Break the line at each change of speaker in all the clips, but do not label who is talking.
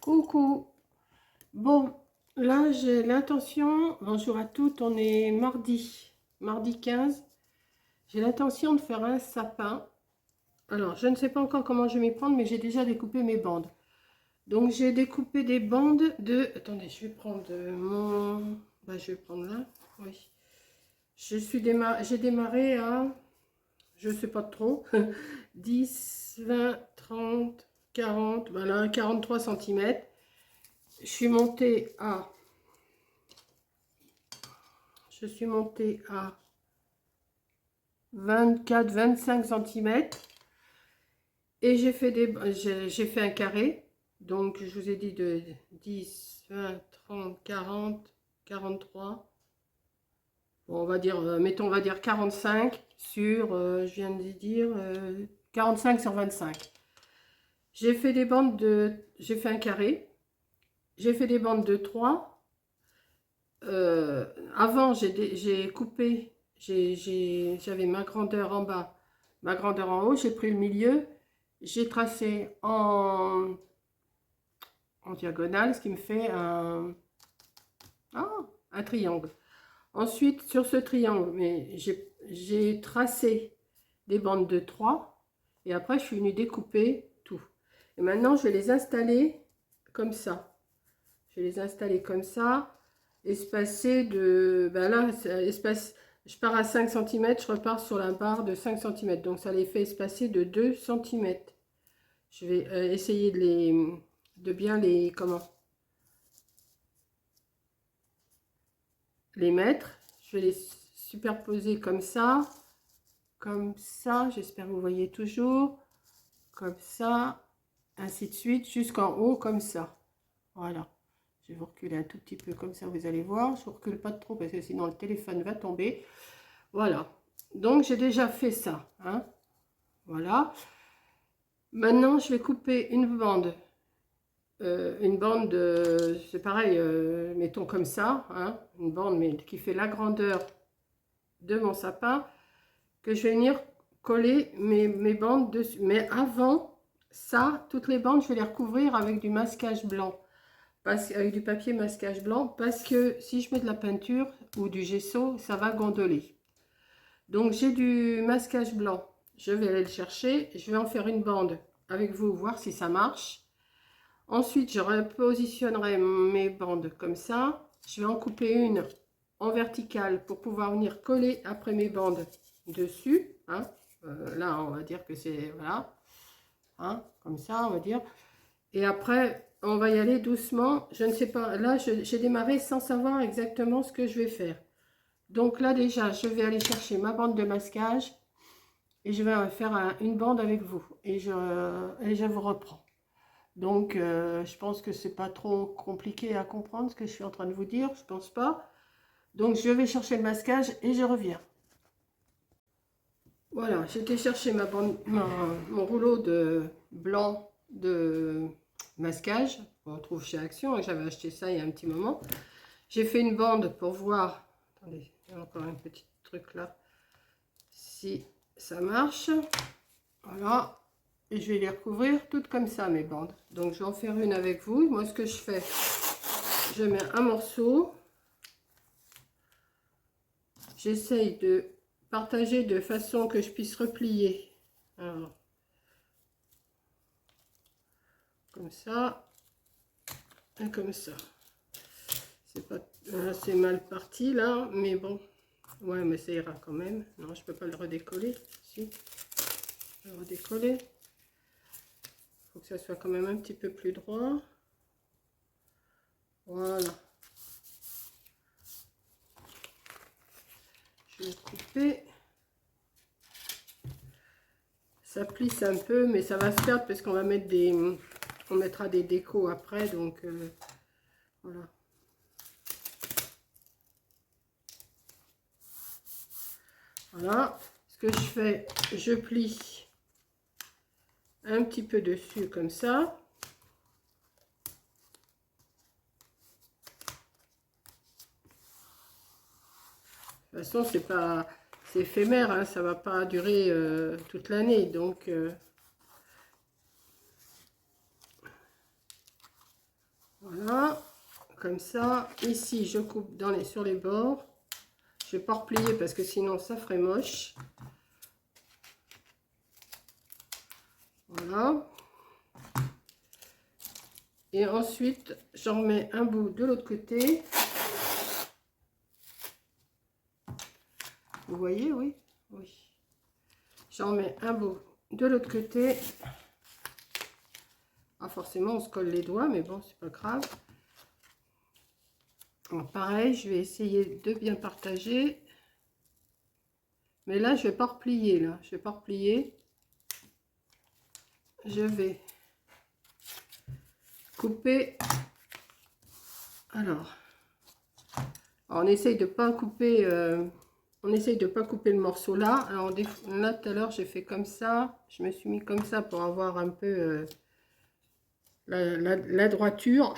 Coucou. Bon, là j'ai l'intention, bonjour à toutes, on est mardi 15. J'ai l'intention de faire un sapin. Alors, je ne sais pas encore comment je vais m'y prendre, mais j'ai déjà découpé mes bandes. Donc, j'ai découpé des bandes de... Attendez, je vais prendre mon... je vais prendre là. Oui. J'ai démarré à... Je ne sais pas trop. 10, 20, 30, 40... Voilà, 43 cm. Je suis montée à 24-25 cm et j'ai fait un carré. Donc je vous ai dit de 10, 20, 30, 40, 43. Bon, on va dire, mettons, on va dire 45 sur, je viens de dire, 45 sur 25. J'ai fait des bandes j'ai fait un carré. J'ai fait des bandes de 3. Avant, j'ai coupé, j'avais ma grandeur en bas, ma grandeur en haut, j'ai pris le milieu, j'ai tracé en diagonale, ce qui me fait un triangle. Ensuite, sur ce triangle, j'ai tracé des bandes de 3 et après, je suis venue découper tout. Et maintenant, je vais les installer comme ça. Je vais les installer comme ça. Espacé de... Ben là, je pars à 5 cm, je repars sur la barre de 5 cm. Donc, ça les fait espacer de 2 cm. Je vais essayer de bien les mettre. Je vais les superposer comme ça. Comme ça. J'espère que vous voyez toujours. Comme ça. Ainsi de suite. Jusqu'en haut, comme ça. Voilà. Je vais vous reculer un tout petit peu comme ça, vous allez voir. Je ne recule pas trop parce que sinon le téléphone va tomber. Voilà. Donc j'ai déjà fait ça. Hein. Voilà. Maintenant, je vais couper une bande. C'est pareil, mettons comme ça. Hein, une bande mais qui fait la grandeur de mon sapin. Que je vais venir coller mes bandes dessus. Mais avant ça, toutes les bandes, je vais les recouvrir avec du masquage blanc. Avec du papier masquage blanc, parce que si je mets de la peinture ou du gesso, ça va gondoler. Donc j'ai du masquage blanc, je vais aller le chercher, je vais en faire une bande avec vous, voir si ça marche. Ensuite, je repositionnerai mes bandes comme ça. Je vais en couper une en verticale pour pouvoir venir coller après mes bandes dessus. Hein. Là, on va dire que c'est, voilà, hein, comme ça, on va dire. Et après, on va y aller doucement. Je ne sais pas, là, j'ai démarré sans savoir exactement ce que je vais faire. Donc là, déjà, je vais aller chercher ma bande de masquage et je vais faire une bande avec vous. Et je vous reprends. Donc, je pense que c'est pas trop compliqué à comprendre ce que je suis en train de vous dire. Je pense pas. Donc, je vais chercher le masquage et je reviens. Voilà, j'ai été chercher mon rouleau de blanc de masquage. On trouve chez Action. J'avais acheté ça il y a un petit moment. J'ai fait une bande pour voir. Attendez, il y a encore un petit truc là. Si ça marche. Voilà. Et je vais les recouvrir toutes comme ça, mes bandes. Donc, je vais en faire une avec vous. Moi, ce que je fais, je mets un morceau. J'essaye de partager de façon que je puisse replier. Alors, comme ça. Et comme ça. C'est pas assez mal parti là, mais bon. Ouais, mais ça ira quand même. Non, je peux pas le redécoller. Si. Je vais le redécoller. Il faut que ça soit quand même un petit peu plus droit. Voilà. Je vais couper. Ça plisse un peu, mais ça va se perdre parce qu'on va mettre on mettra des décos après, donc voilà. Voilà. Ce que je fais, je plie un petit peu dessus comme ça. De toute façon, c'est éphémère, hein, ça va pas durer toute l'année, donc Voilà, comme ça. Ici, je coupe sur les bords. Je vais pas replier parce que sinon ça ferait moche. Voilà. Et ensuite, j'en remets un bout de l'autre côté. Vous voyez, oui, oui. J'en mets un bout de l'autre côté. Ah, forcément, on se colle les doigts, mais bon, c'est pas grave. Alors, pareil, je vais essayer de bien partager. Mais là, je vais pas replier, là. Je vais pas replier. Je vais couper. Alors on essaye de pas couper. On essaye de pas couper le morceau là. Alors là, tout à l'heure, j'ai fait comme ça. Je me suis mis comme ça pour avoir un peu la droiture.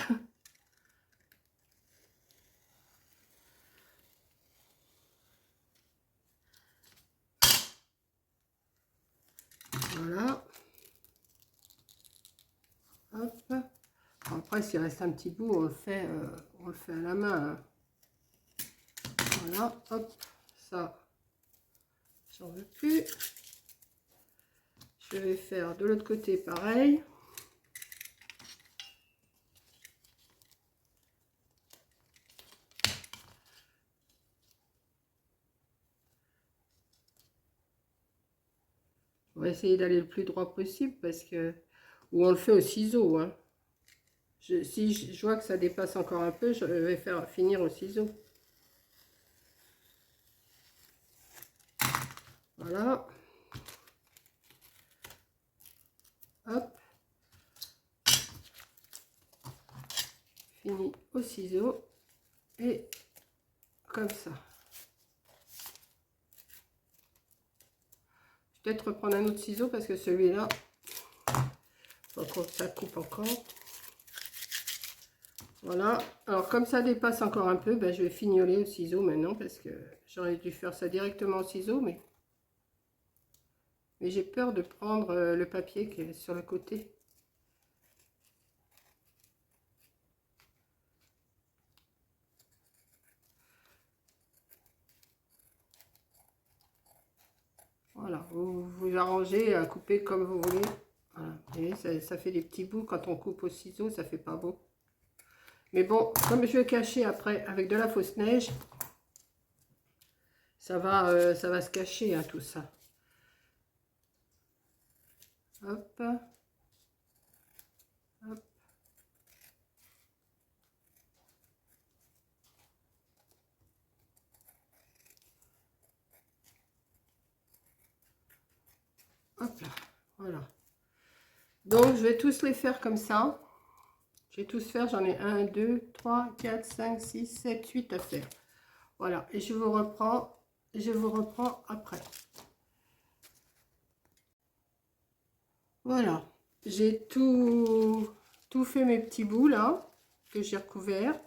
Voilà. Hop. Après, s'il reste un petit bout, on le fait à la main. Hein. Voilà. Hop. Ça, j'en veux plus. Je vais faire de l'autre côté pareil. On va essayer d'aller le plus droit possible parce que... Ou on le fait au ciseau. Hein. Si je vois que ça dépasse encore un peu, je vais finir au ciseau. Voilà. Hop. Fini au ciseau. Et comme ça. Je vais peut-être reprendre un autre ciseau parce que celui-là, ça coupe encore. Voilà. Alors comme ça dépasse encore un peu, ben, je vais fignoler au ciseau maintenant parce que j'aurais dû faire ça directement au ciseau, mais j'ai peur de prendre le papier qui est sur le côté. Voilà, vous vous arrangez à couper comme vous voulez. Voilà. Et ça fait des petits bouts quand on coupe au ciseau, ça fait pas beau. Mais bon, comme je vais cacher après avec de la fausse neige, ça va se cacher hein, tout ça. Hop. Hop. Hop là, voilà. Donc, je vais tous les faire comme ça. Je vais tous faire, j'en ai 1, 2, 3, 4, 5, 6, 7, 8 à faire. Voilà, et je vous reprends après. Voilà, j'ai tout fait mes petits bouts là, que j'ai recouvert.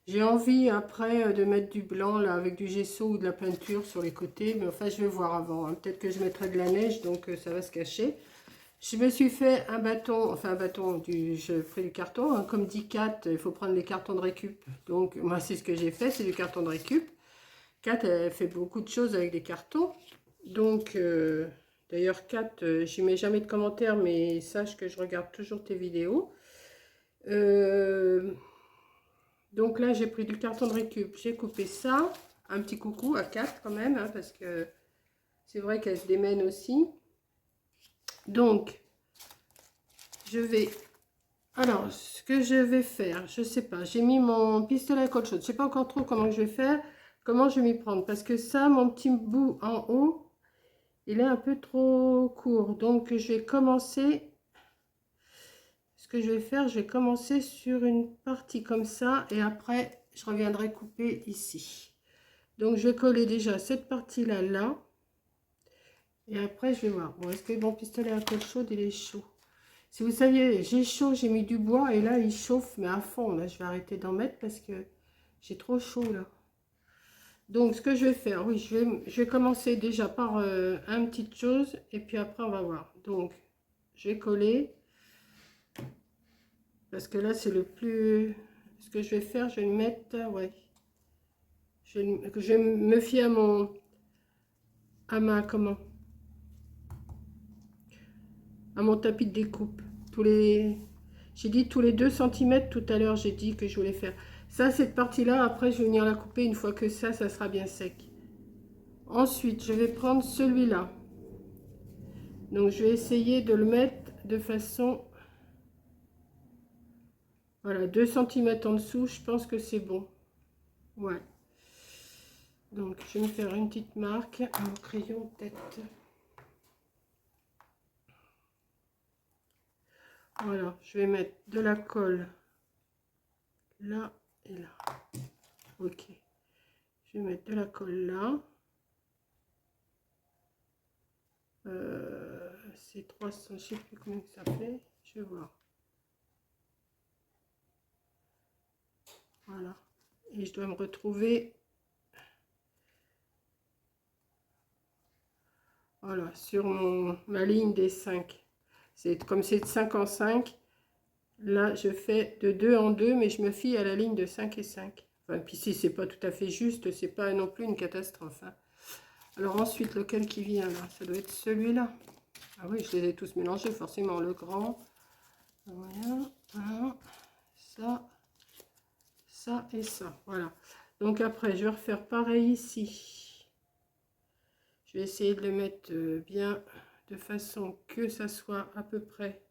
J'ai envie après de mettre du blanc là, avec du gesso ou de la peinture sur les côtés, mais enfin je vais voir avant. Hein. Peut-être que je mettrai de la neige, donc ça va se cacher. Je me suis fait un bâton, enfin un bâton, je ferai du carton, hein, comme dit Kat, il faut prendre les cartons de récup. Donc moi c'est ce que j'ai fait, c'est du carton de récup. Kat elle fait beaucoup de choses avec des cartons. Donc d'ailleurs Kat, j'y mets jamais de commentaires, mais sache que je regarde toujours tes vidéos. Donc là j'ai pris du carton de récup, j'ai coupé ça. Un petit coucou à Kat quand même, hein, parce que c'est vrai qu'elle se démène aussi. Donc, je vais... Alors, ce que je vais faire, je sais pas. J'ai mis mon pistolet à colle chaude. Je sais pas encore trop comment je vais faire, comment je vais m'y prendre. Parce que ça, mon petit bout en haut, il est un peu trop court. Donc, je vais commencer... Ce que je vais faire, je vais commencer sur une partie comme ça. Et après, je reviendrai couper ici. Donc, je vais coller déjà cette partie-là, là. Et après, je vais voir. Bon, est-ce que mon pistolet à colle chaude, il est chaud? Si vous saviez, j'ai chaud, j'ai mis du bois et là, il chauffe, mais à fond. Là, je vais arrêter d'en mettre parce que j'ai trop chaud, là. Donc, ce que je vais faire, oui, je vais commencer déjà par une petite chose et puis après, on va voir. Donc, je vais coller. Parce que là, c'est le plus... Ce que je vais faire, je vais le mettre... Ouais. Je vais me fier à mon... À ma... Comment? À mon tapis de découpe. J'ai dit tous les 2 cm tout à l'heure, j'ai dit que je voulais faire. Ça, cette partie-là, après, je vais venir la couper une fois que ça sera bien sec. Ensuite, je vais prendre celui-là. Donc, je vais essayer de le mettre de façon... Voilà, 2 cm en dessous, je pense que c'est bon. Ouais. Donc, je vais me faire une petite marque. Un crayon, peut-être. Voilà, je vais mettre de la colle là et là. Ok. Je vais mettre de la colle là. C'est 300, je ne sais plus combien que ça fait. Je vais voir. Voilà. Et je dois me retrouver. Voilà, sur ma ligne des 5. Comme c'est de 5 en 5. Là, je fais de 2 en 2, mais je me fie à la ligne de 5 et 5. Enfin, puis si c'est pas tout à fait juste, c'est pas non plus une catastrophe. Hein. Alors ensuite, lequel qui vient là? Ça doit être celui-là. Ah oui, je les ai tous mélangés, forcément. Le grand, voilà, ça et ça. Voilà. Donc après, je vais refaire pareil ici. Je vais essayer de le mettre bien de façon que ça soit à peu près.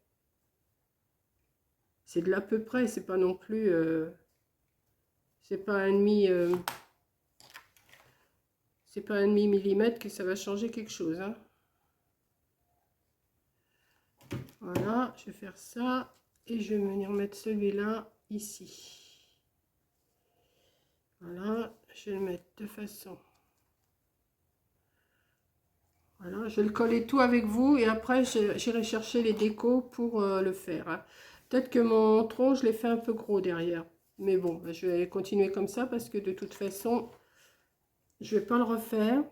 C'est de l'à peu près, c'est pas non plus... c'est pas un demi... c'est pas un demi millimètre que ça va changer quelque chose. Hein. Voilà, je vais faire ça. Et je vais venir mettre celui-là ici. Voilà, je vais le mettre de façon... Voilà, je vais le coller tout avec vous et après j'irai chercher les décos pour le faire. Hein. Peut-être que mon tronc, je l'ai fait un peu gros derrière. Mais bon, je vais continuer comme ça parce que de toute façon, je vais pas le refaire.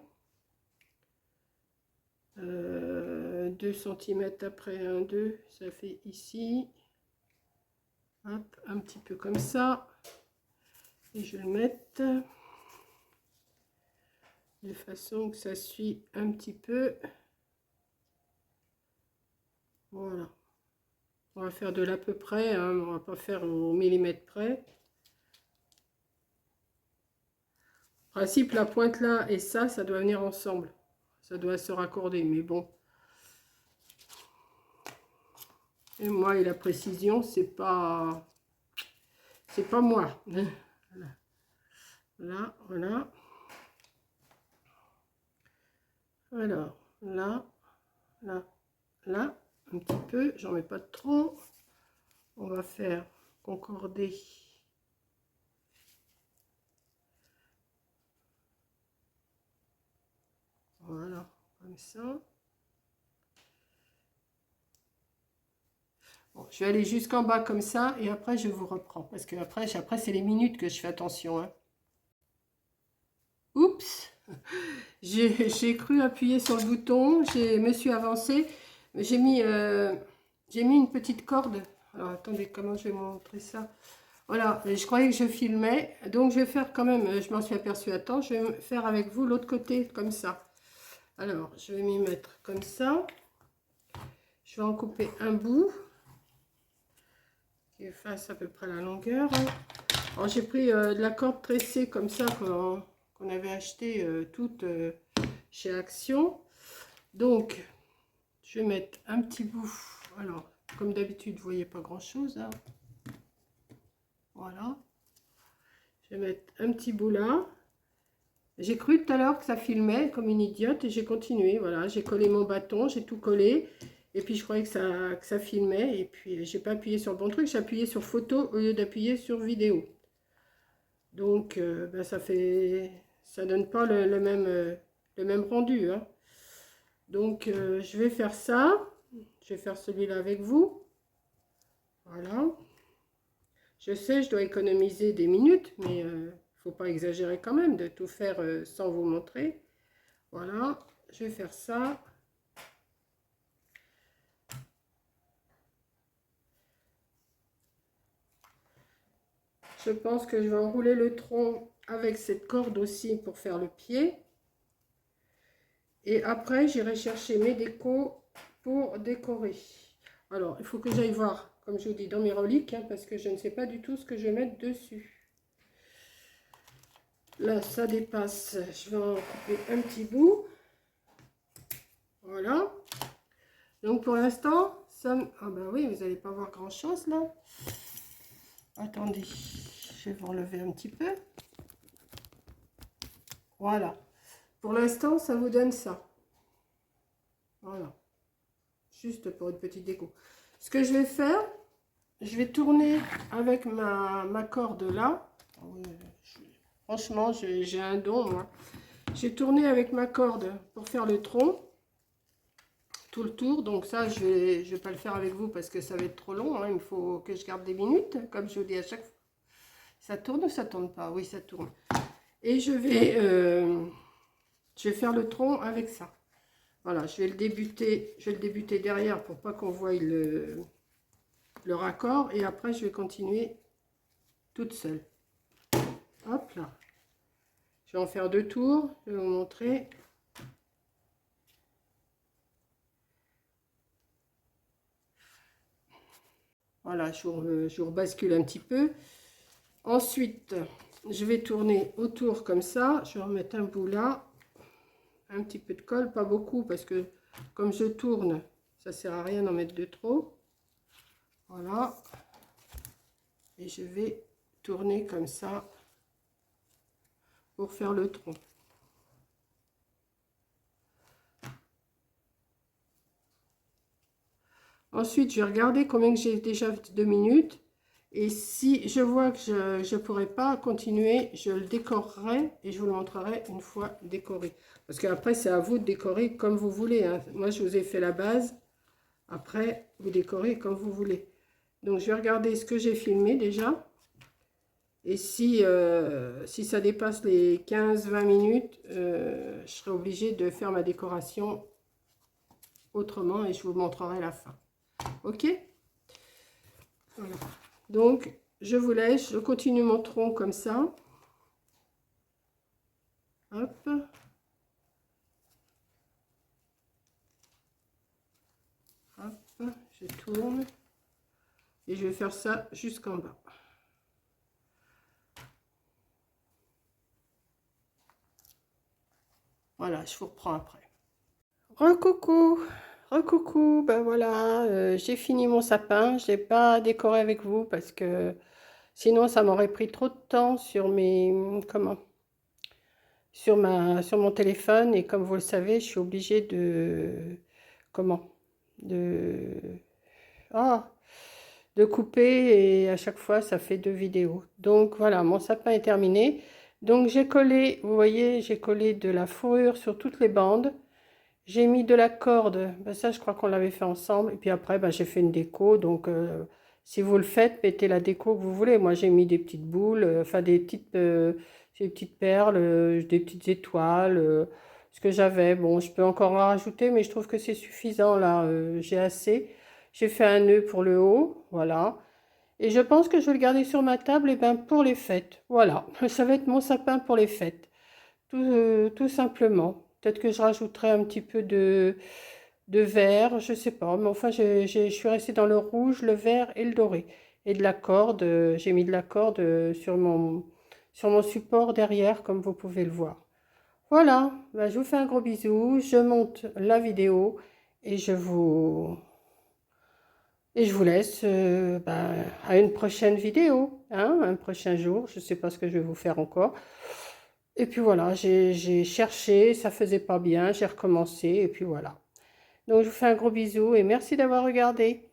2 cm après 1, 2, ça fait ici. Hop, un petit peu comme ça. Et je vais le mettre de façon que ça suit un petit peu. Voilà. On va faire de l'à peu près, hein, on va pas faire au millimètre près. En principe, la pointe là et ça doit venir ensemble. Ça doit se raccorder, mais bon. Et moi, et la précision, c'est pas moi. Voilà. Là, voilà. Alors, là, là, là, un petit peu. J'en mets pas trop. On va faire concorder. Voilà, comme ça. Bon, je vais aller jusqu'en bas comme ça et après je vous reprends. Parce que après c'est les minutes que je fais attention. Hein. Oups! J'ai cru appuyer sur le bouton, je me suis avancée. J'ai mis une petite corde. Alors attendez, comment je vais montrer ça? Voilà, je croyais que je filmais. Donc je vais faire quand même, je m'en suis aperçue à temps, je vais faire avec vous l'autre côté comme ça. Alors, je vais m'y mettre comme ça. Je vais en couper un bout qui fasse à peu près la longueur. Alors, j'ai pris de la corde tressée comme ça qu'on avait acheté toute chez Action. Donc, je vais mettre un petit bout. Alors, comme d'habitude, vous voyez pas grand-chose. Hein. Voilà. Je vais mettre un petit bout là. J'ai cru tout à l'heure que ça filmait comme une idiote et j'ai continué. Voilà, j'ai collé mon bâton, j'ai tout collé. Et puis je croyais que ça filmait. Et puis j'ai pas appuyé sur le bon truc, j'ai appuyé sur photo au lieu d'appuyer sur vidéo. Donc ben, ça donne pas le même rendu. Hein. Donc je vais faire ça. Je vais faire celui-là avec vous. Voilà. Je sais, je dois économiser des minutes, mais faut pas exagérer quand même de tout faire sans vous montrer. Voilà, je vais faire ça. je pense que je vais enrouler le tronc avec cette corde aussi pour faire le pied. Et après, j'irai chercher mes décos pour décorer. Alors, il faut que j'aille voir, comme je vous dis, dans mes reliques, hein, parce que je ne sais pas du tout ce que je vais mettre dessus. Là, ça dépasse. Je vais en couper un petit bout. Voilà. Donc, pour l'instant, ça... Ah ben oui, vous n'allez pas voir grand-chose, là. Attendez, je vais vous relever un petit peu. Voilà. Pour l'instant, ça vous donne ça. Voilà. Juste pour une petite déco. Ce que je vais faire, je vais tourner avec ma corde là. Franchement, j'ai un don, moi. J'ai tourné avec ma corde pour faire le tronc. Tout le tour. Donc ça, je vais pas le faire avec vous parce que ça va être trop long. Hein. Il faut que je garde des minutes, comme je vous dis à chaque fois. Ça tourne ou ça tourne pas? Oui, ça tourne. Et je vais faire le tronc avec ça. Voilà, je vais le débuter derrière pour pas qu'on voie le raccord. Et après, je vais continuer toute seule. Hop là. Je vais en faire 2 tours. Je vais vous montrer. Voilà, je vous rebascule un petit peu. Ensuite, je vais tourner autour comme ça. Je vais remettre un bout là. Un petit peu de colle, pas beaucoup, parce que comme je tourne, ça sert à rien d'en mettre de trop. Voilà. Et je vais tourner comme ça pour faire le tronc. Ensuite, je vais regarder combien que j'ai déjà de minutes. Et si je vois que je ne pourrai pas continuer, je le décorerai et je vous le montrerai une fois décoré. Parce qu'après, c'est à vous de décorer comme vous voulez. Hein. Moi, je vous ai fait la base. Après, vous décorez comme vous voulez. Donc, je vais regarder ce que j'ai filmé déjà. Et si ça dépasse les 15-20 minutes, je serai obligée de faire ma décoration autrement et je vous montrerai la fin. Ok? Voilà. Donc, je vous laisse. Je continue mon tronc comme ça. Hop. Hop. Je tourne. Et je vais faire ça jusqu'en bas. Voilà, je vous reprends après. Recoucou, recoucou, ben voilà, j'ai fini mon sapin. Je n'ai pas décoré avec vous parce que sinon ça m'aurait pris trop de temps sur sur mon téléphone. Et comme vous le savez, je suis obligée de, de, ah, de couper et à chaque fois ça fait 2 vidéos. Donc voilà, mon sapin est terminé. Donc j'ai collé, vous voyez, j'ai collé de la fourrure sur toutes les bandes. J'ai mis de la corde, ben ça je crois qu'on l'avait fait ensemble. Et puis après, ben, j'ai fait une déco. Donc si vous le faites, mettez la déco que vous voulez. Moi j'ai mis des petites boules, enfin des petites perles, des petites étoiles, ce que j'avais. Bon, je peux encore en rajouter, mais je trouve que c'est suffisant là. J'ai assez. J'ai fait un nœud pour le haut, voilà. Et je pense que je vais le garder sur ma table et ben, pour les fêtes. Voilà, ça va être mon sapin pour les fêtes. Tout simplement. Peut-être que je rajouterai un petit peu de vert, je sais pas. Mais enfin, je suis restée dans le rouge, le vert et le doré. Et de la corde, j'ai mis de la corde sur mon support derrière, comme vous pouvez le voir. Voilà, ben, je vous fais un gros bisou. Je monte la vidéo et je vous laisse ben, à une prochaine vidéo, hein, un prochain jour. Je ne sais pas ce que je vais vous faire encore. Et puis voilà, j'ai cherché, ça faisait pas bien, j'ai recommencé et puis voilà. Donc je vous fais un gros bisou et merci d'avoir regardé.